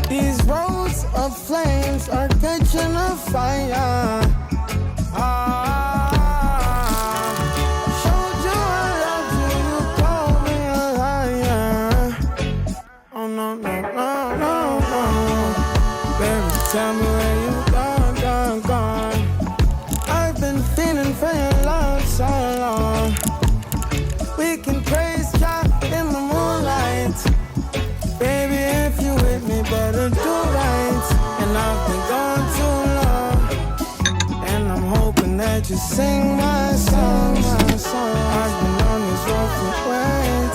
These roads of flames are catching a fire. Showed you I loved you, you called me a liar. Oh no, no, no, no, no. Baby, tell me where you gone. I've been feeling for your love so long. We can praise God in the moonlight. Baby, if you with me, better do right. And I've been gone too long, and I'm hoping that you sing my song. I've been on this road for way